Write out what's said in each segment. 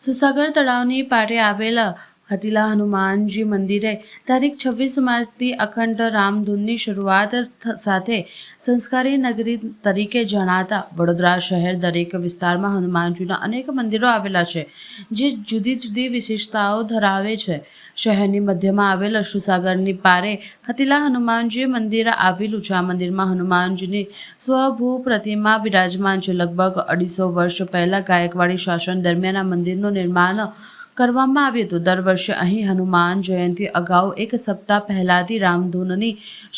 સુસાગર તળાવની પાટે આવેલા હતીલા હનુમાનજી મંદિરે તારીખ 26 માર્ચથી અખંડ રામધૂનની શરૂઆત સાથે સંસ્કારી નગરી તરીકે જણાતા વડોદરા શહેર દરેક વિસ્તારમાં હનુમાનજીના અનેક મંદિરો આવેલા છે, જે જુદી જુદી વિશેષતાઓ ધરાવે છે. શહેરની મધ્યમાં આવેલા સુસાગરની પારે હતીલા હનુમાનજી મંદિર આવેલું છે. આ મંદિરમાં હનુમાનજીની સ્વયંભૂ પ્રતિમા બિરાજમાન છે. લગભગ 250 વર્ષ પહેલા ગાયકવાડી શાસન દરમિયાન આ મંદિરનું નિર્માણ કરવામાં આવ્યું હતું. દર વર્ષે અહીં હનુમાન જયંતિ અગાઉ એક સપ્તાહ પહેલાથી રામધૂનની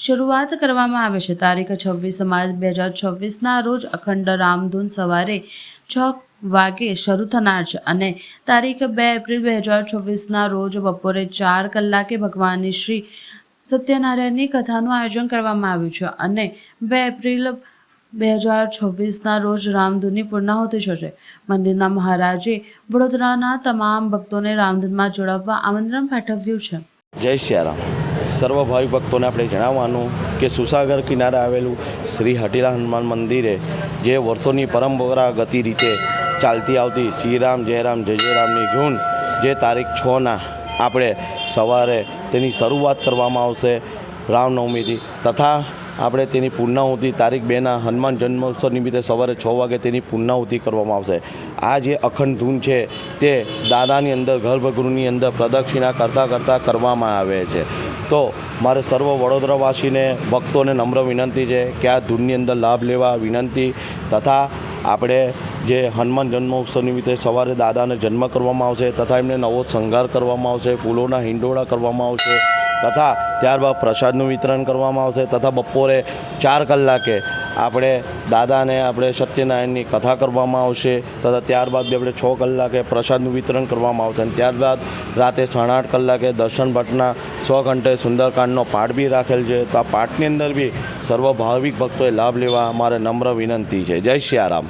શરૂઆત કરવામાં આવે છે. તારીખ 26 માર્ચ 2026ના રોજ અખંડ રામધૂન સવારે 6 વાગે શરૂ થનાર છે અને તારીખ 2 એપ્રિલ 2026ના રોજ બપોરે 4 કલાકે ભગવાનની શ્રી સત્યનારાયણની કથાનું આયોજન કરવામાં આવ્યું છે અને 2 એપ્રિલ 2026ના રોજ રામધૂનની પૂર્ણાહુતિ થશે. મંદિરના મહારાજે વડોદરાના તમામ ભક્તોને રામધૂનમાં જોડાવવા આમંત્રણ પાઠવ્યું છે. જય સિયારામ. સર્વ ભાવિક ભક્તોને આપણે જણાવવાનું કે સુસાગર કિનારે આવેલું શ્રી હટીલા હનુમાન મંદિરે જે વર્ષોની પરંપરાગત રીતે ચાલતી આવતી શ્રીરામ જયરામ જય જયરામની ધૂન જે તારીખ 6ના આપણે સવારે તેની શરૂઆત કરવામાં આવશે રામનવમીથી, તથા આપણે તેની પૂર્ણાહુતિ તારીખ 2ના હનુમાન જન્મોત્સવ નિમિત્તે સવારે 6 વાગે તેની પૂર્ણાહુતિ કરવામાં આવશે. આ જે અખંડ ધૂન છે તે દાદાની અંદર ગર્ભગૃહની અંદર પ્રદક્ષિણા કરતાં કરવામાં આવે છે. તો મારે સર્વ વડોદરાવાસીને ભક્તોને નમ્ર વિનંતી છે કે આ ધૂનની અંદર લાભ લેવા વિનંતી, તથા આપણે જે હનુમાન જન્મોત્સવ નિમિત્તે સવારે દાદાને જન્મ કરવામાં આવશે, તથા એમને નવો શણગાર કરવામાં આવશે, ફૂલોના હિંડોળા કરવામાં આવશે, તથા ત્યારબાદ પ્રસાદનું વિતરણ કરવામાં આવશે, તથા બપોરે 4 કલાકે આપણે દાદાને આપણે સત્યનારાયણની કથા કરવામાં આવશે, તથા ત્યારબાદ બી આપણે 6 કલાકે પ્રસાદનું વિતરણ કરવામાં આવશે અને ત્યારબાદ રાતે 8:30 કલાકે દર્શન ભટ્ટના સ્વકંઠે સુંદરકાંડનો પાઠ બી રાખેલ છે. તો આ પાઠની અંદર બી સર્વ ભાવિક ભક્તોએ લાભ લેવા મારે નમ્ર વિનંતી છે. જય સિયારામ.